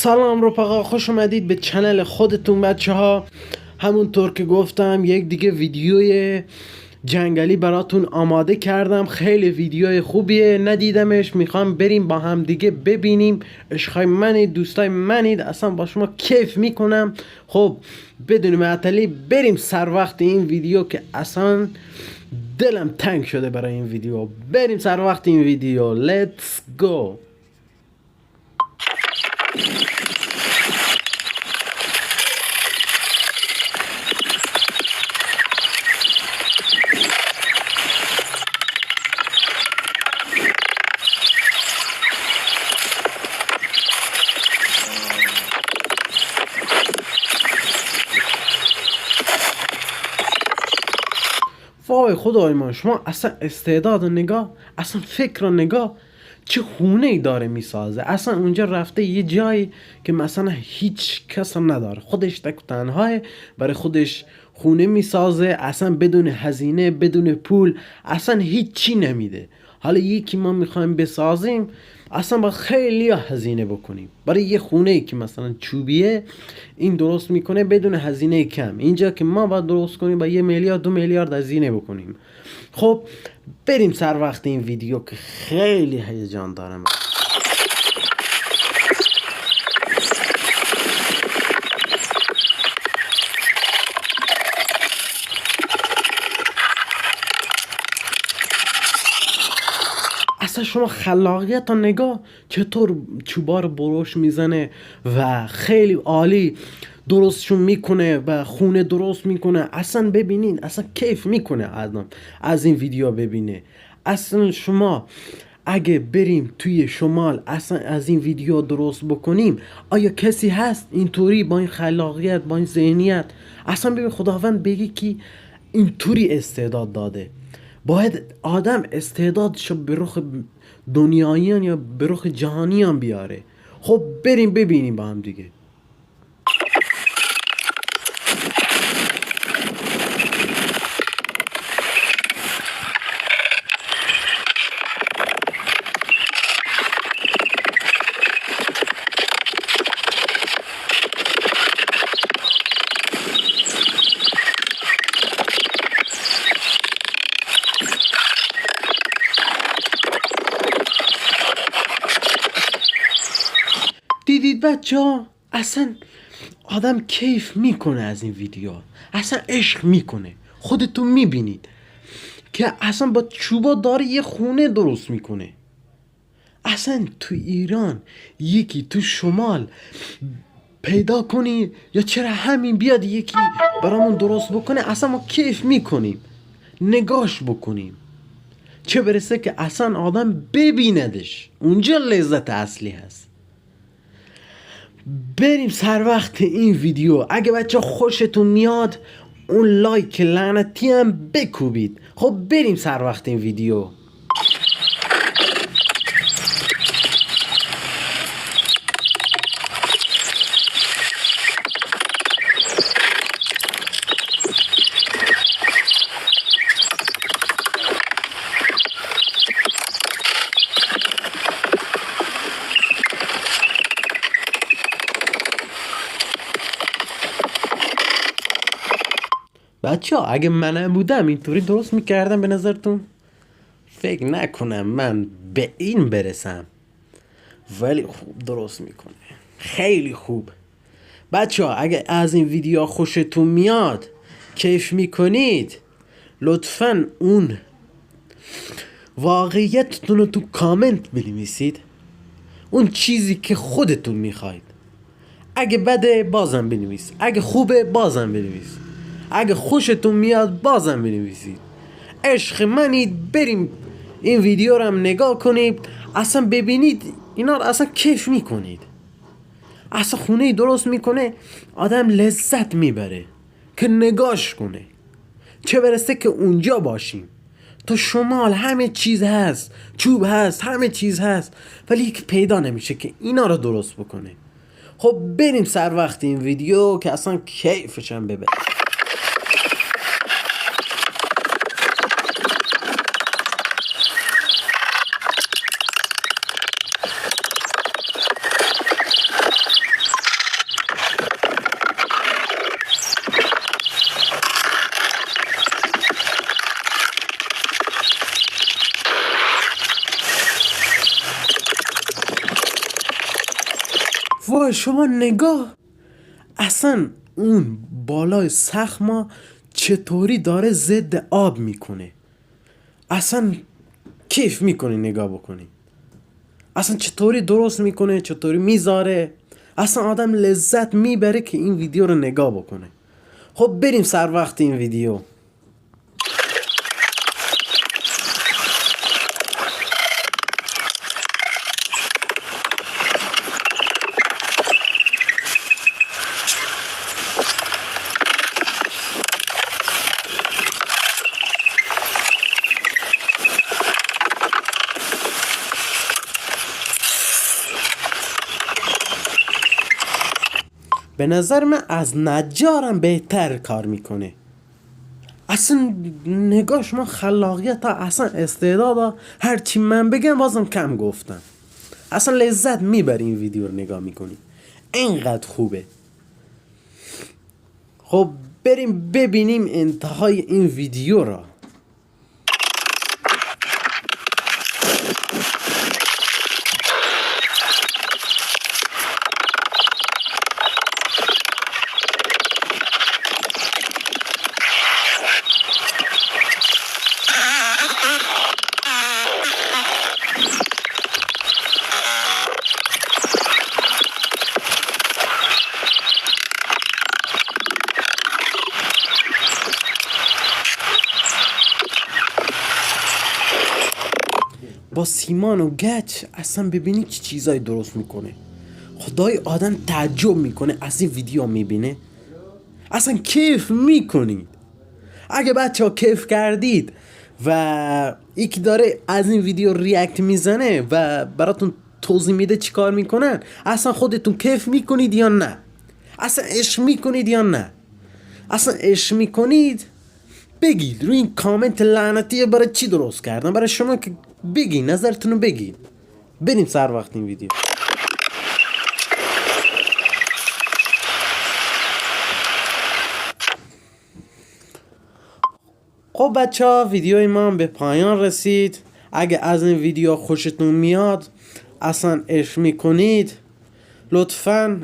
سلام رفقا، خوش اومدید به چنل خودتون بچه ها. همونطور که گفتم یک دیگه ویدیوی جنگلی براتون آماده کردم. خیلی ویدیوی خوبیه، ندیدمش، میخوام بریم با هم دیگه ببینیم. عشقای منید، دوستای منید، اصلا با شما کیف میکنم. خب بدون معطلی بریم سر وقت این ویدیو که اصلا دلم تنگ شده برای این ویدیو. بریم سر وقت این ویدیو. Let's go. وای خدای من، شما اصلا استعداد و نگاه، اصلا فکر و نگاه، چه خونه ای داره میسازه. اصلا اونجا رفته یه جایی که مثلا هیچ کس نداره، خودش تک و تنهاه برای خودش خونه میسازه، اصلا بدون هزینه، بدون پول، اصلا هیچی نمیده. حالا یکی ما میخوایم بسازیم، اصلا با خیلی هزینه بکنیم برای یه خونه ای که مثلا چوبیه، این درست میکنه بدون هزینه کم. اینجا که ما باید درست کنیم با 1 میلیارد 2 میلیارد هزینه بکنیم. خب بریم سر وقت این ویدیو که خیلی هیجان دارم. اصلا شما خلاقیت و نگاه چطور چوبا رو بروش میزنه و خیلی عالی درستشون میکنه و خونه درست میکنه. اصلا ببینین، اصلا کیف میکنه آدم از این ویدیو ببینه. اصلا شما اگه بریم توی شمال اصلا از این ویدیو درست بکنیم، آیا کسی هست اینطوری با این خلاقیت، با این ذهنیت؟ اصلا ببین خداوند بگی که اینطوری استعداد داده. باید آدم استعدادشو به رخ دنیاییان یا به رخ جهانیان بیاره. خب بریم ببینیم با هم دیگه. دیدید بچه ها؟ اصلا آدم کیف میکنه از این ویدیو، اصلا عشق میکنه. خودتون میبینید که اصلا با چوبا داره یه خونه درست میکنه. اصلا تو ایران یکی تو شمال پیدا کنی یا چرا همین بیاد یکی برامون درست بکنه، اصلا ما کیف میکنیم نگاش بکنیم. چه برسه که اصلا آدم ببیندش، اونجا لذت اصلی هست. بریم سر وقت این ویدیو. اگه بچه خوشتون میاد اون لایک لعنتی هم بکوبید. خب بریم سر وقت این ویدیو. بچه ها اگه منم بودم اینطوری درست میکردم به نظرتون؟ فکر نکنم من به این برسم، ولی خوب درست میکنه، خیلی خوب. بچه ها اگه از این ویدیو خوشتون میاد، کیف میکنید، لطفا اون واقعیتتون رو تو کامنت بنویسید، اون چیزی که خودتون میخواید. اگه بده بازم بنویس، اگه خوبه بازم بنویس، اگه خوشتون میاد بازم بنویسید. عشق منید. بریم این ویدیو رو هم نگاه کنید، اصلا ببینید اینا رو اصلا کیف میکنید. اصلا خونه درست میکنه آدم لذت میبره که نگاش کنه. چه برسه که اونجا باشیم. تو شمال همه چیز هست، چوب هست، همه چیز هست، ولی یک پیدا نمیشه که اینا رو درست بکنه. خب بریم سر وقت این ویدیو که اصلا کیفشم ببره. وای شما نگاه، اصلا اون بالای سخما چطوری داره ضد آب میکنه، اصلا کیف میکنی نگاه بکنی، اصلا چطوری درست میکنه، چطوری میذاره، اصلا آدم لذت میبره که این ویدیو رو نگاه بکنه. خب بریم سر وقت این ویدیو. به نظر من از نجارم بهتر کار میکنه. اصلا نگاه شما، خلاقیت ها، اصلا استعداد ها، هرچی من بگم بازم کم گفتم. اصلا لذت میبری این ویدیو رو نگاه میکنی، اینقدر خوبه. خب بریم ببینیم انتهای این ویدیو را. با سیمان و گچ اصلا ببینی چه چیزایی درست میکنه. خدای آدم تعجب میکنه از این ویدیو میبینه، اصلا کیف میکنید. اگه بچه ها کیف کردید و یکی داره از این ویدیو ریاکت میزنه و براتون توضیح میده چی کار میکنن، اصلا خودتون کیف میکنید یا نه؟ اصلا عشق میکنید یا نه؟ اصلا عشق میکنید بگید روی این کامنت لعنتی برای چی درست کردن، برای شما که بگید، نظرتونو بگید. بریم سر وقت این ویدیو. خب بچه ها، ویدیوی ما به پایان رسید. اگه از این ویدیو خوشتون میاد، اصلا عشق میکنید، لطفاً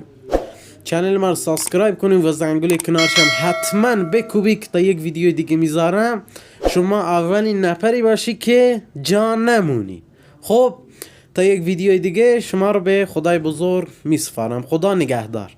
چنل ما رو سابسکرایب کنید و زنگوله کنارش هم حتما بکوبید تا یک ویدیو دیگه میذارم شما اولین نفری باشی که جان نمونی. خب تا یک ویدیو دیگه شما رو به خدای بزرگ میسپارم. خدا نگهدار.